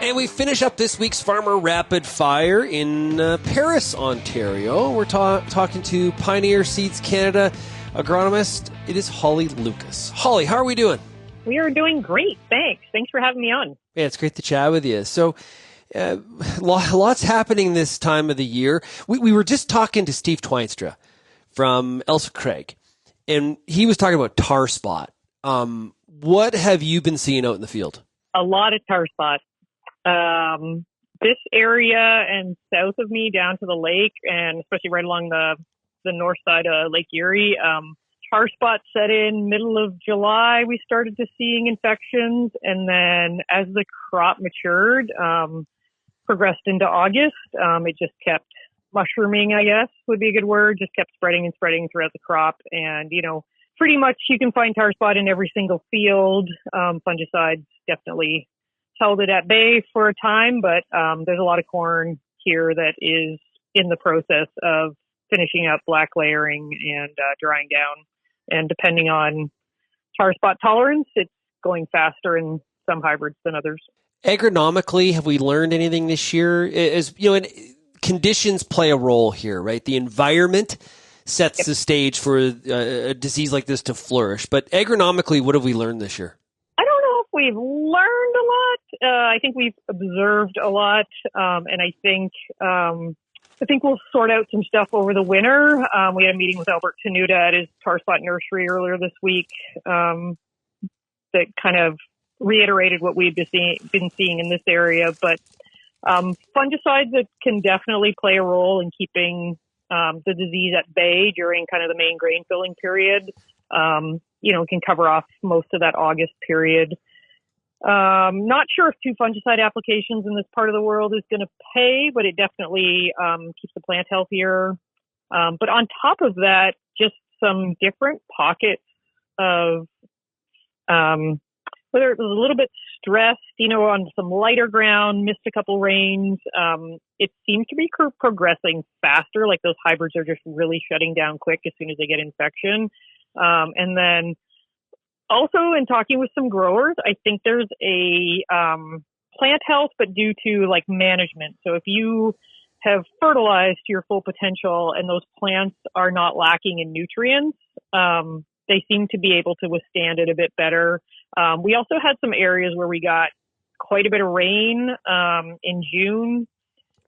And we finish up this week's Farmer Rapid Fire in Paris, Ontario. We're talking to Pioneer Seeds Canada agronomist. It is Holly Loucas. Holly, how are we doing? We are doing great. Thanks for having me on. Yeah, it's great to chat with you. So, lots happening this time of the year. We were just talking to Steve Twynstra from Elsa Craig, and he was talking about tar spot. What have you been seeing out in the field? A lot of tar spots. This area and south of me down to the lake, and especially right along the north side of Lake Erie, tar spots set in middle of July. We started to seeing infections, and then as the crop matured, progressed into August, it just kept mushrooming, I guess would be a good word, just kept spreading and spreading throughout the crop. And, pretty much you can find tar spot in every single field. Fungicides definitely held it at bay for a time, but there's a lot of corn here that is in the process of finishing up black layering and drying down. And depending on tar spot tolerance, it's going faster in some hybrids than others. Agronomically, have we learned anything this year? And conditions play a role here, right? The environment sets the stage for a disease like this to flourish. But agronomically, what have we learned this year? I don't know if we've learned a lot. I think we've observed a lot, and I think we'll sort out some stuff over the winter. We had a meeting with Albert Tenuta at his tar spot nursery earlier this week that kind of reiterated what we've been seeing in this area. But fungicides that can definitely play a role in keeping the disease at bay during kind of the main grain filling period. Can cover off most of that August period. Not sure if 2 fungicide applications in this part of the world is going to pay, but it definitely keeps the plant healthier. But on top of that, just some different pockets of whether it was a little bit stressed, on some lighter ground, missed a couple rains. It seems to be progressing faster. Like those hybrids are just really shutting down quick as soon as they get infection. And then also in talking with some growers, I think there's a plant health, but due to like management. So if you have fertilized to your full potential and those plants are not lacking in nutrients, they seem to be able to withstand it a bit better. We also had some areas where we got quite a bit of rain in June,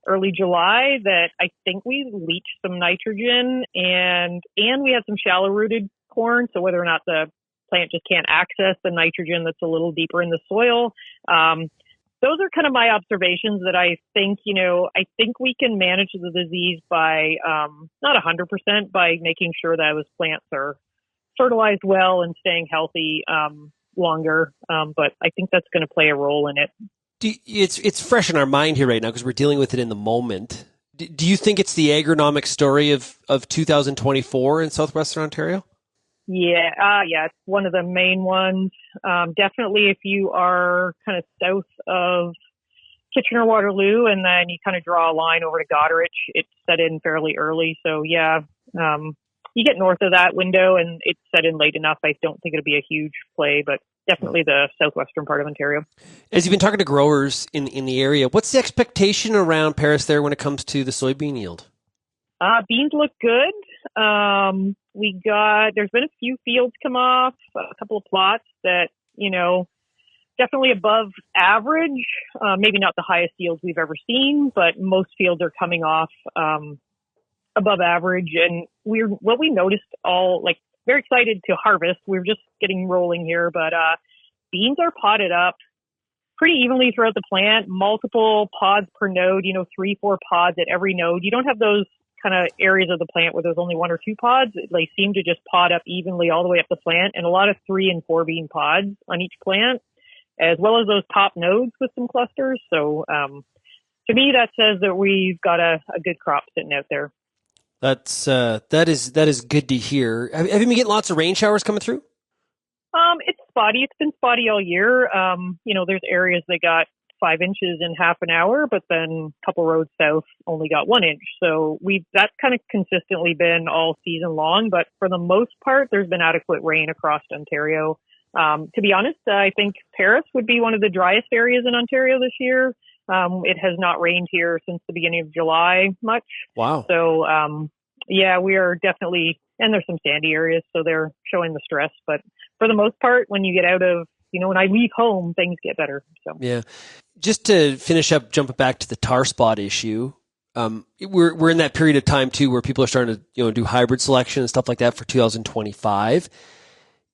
early July, that I think we leached some nitrogen, and we had some shallow rooted corn. So whether or not the plant just can't access the nitrogen that's a little deeper in the soil, those are kind of my observations that I think, I think we can manage the disease by not 100%, by making sure that those plants are fertilized well and staying healthy longer. But I think that's going to play a role in it. It's fresh in our mind here right now because we're dealing with it in the moment. Do you think it's the agronomic story of 2024 in southwestern Ontario? Yeah, it's one of the main ones. Definitely if you are kind of south of Kitchener-Waterloo and then you kind of draw a line over to Goderich, it's set in fairly early. So you get north of that window and it's set in late enough. I don't think it'll be a huge play, but definitely the southwestern part of Ontario. As you've been talking to growers in the area, what's the expectation around Paris there when it comes to the soybean yield? Beans look good. There's been a few fields come off, a couple of plots that, definitely above average, maybe not the highest yields we've ever seen, but most fields are coming off, above average. And what we noticed very excited to harvest. We're just getting rolling here, but beans are potted up pretty evenly throughout the plant, multiple pods per node, 3-4 pods at every node. You don't have those kind of areas of the plant where there's only 1 or 2 pods. They seem to just pod up evenly all the way up the plant, and a lot of 3 and 4 bean pods on each plant, as well as those top nodes with some clusters. So to me, that says that we've got a good crop sitting out there. That is good to hear. Have you been getting lots of rain showers coming through? It's spotty. It's been spotty all year. There's areas that got 5 inches in half an hour, but then a couple roads south only got 1 inch. So that's kind of consistently been all season long, but for the most part, there's been adequate rain across Ontario. To be honest, I think Paris would be one of the driest areas in Ontario this year. It has not rained here since the beginning of July much. Wow. So, we are definitely, and there's some sandy areas, so they're showing the stress. But for the most part, when you get out of, when I leave home, things get better. So yeah. Just to finish up, jumping back to the tar spot issue, we're in that period of time too where people are starting to do hybrid selection and stuff like that for 2025.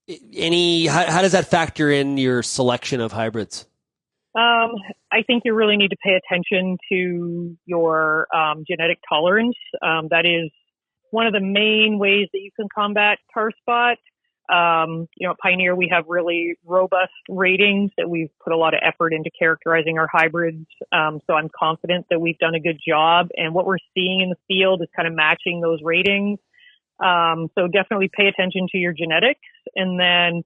How does that factor in your selection of hybrids? I think you really need to pay attention to your genetic tolerance. That is one of the main ways that you can combat tar spot. At Pioneer, we have really robust ratings that we've put a lot of effort into characterizing our hybrids. So I'm confident that we've done a good job. And what we're seeing in the field is kind of matching those ratings. So definitely pay attention to your genetics. And then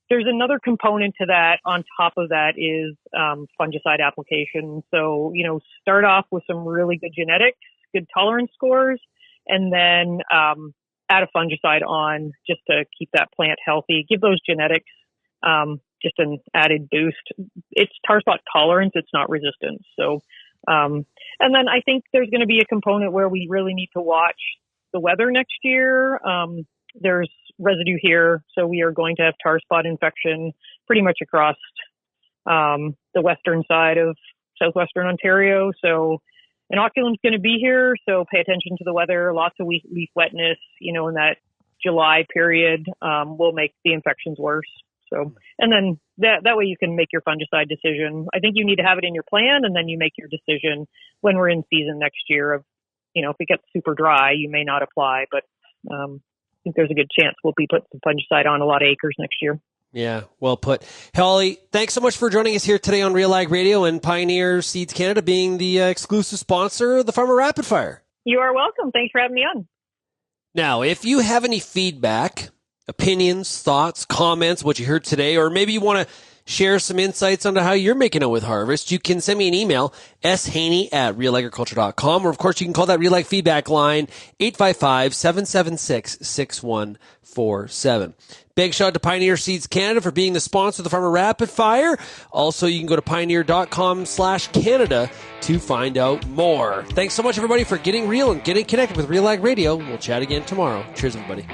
there's another component to that on top of that is fungicide application. So, start off with some really good genetics, good tolerance scores, and then add a fungicide on just to keep that plant healthy. Give those genetics just an added boost. It's tar spot tolerance. It's not resistance. So, and then I think there's going to be a component where we really need to watch the weather next year. There's residue here, so we are going to have tar spot infection pretty much across the western side of southwestern Ontario. So inoculum's going to be here, so pay attention to the weather. Lots of leaf wetness, in that July period will make the infections worse. So, and then that way you can make your fungicide decision. I think you need to have it in your plan, and then you make your decision when we're in season next year of, if it gets super dry, you may not apply, but I think there's a good chance we'll be putting some fungicide on a lot of acres next year. Yeah, well put. Holly, thanks so much for joining us here today on RealAg Radio and Pioneer Seeds Canada being the exclusive sponsor of the Farmer Rapid Fire. You are welcome. Thanks for having me on. Now, if you have any feedback, opinions, thoughts, comments, what you heard today, or maybe you want to share some insights on how you're making out with harvest, you can send me an email, shaney@realagriculture.com, or of course you can call that RealAg feedback line, 855-776-6147. Big shout out to Pioneer Seeds Canada for being the sponsor of the Farmer Rapid Fire. Also, you can go to pioneer.com/Canada to find out more. Thanks so much, everybody, for getting real and getting connected with RealAg Radio. We'll chat again tomorrow. Cheers, everybody.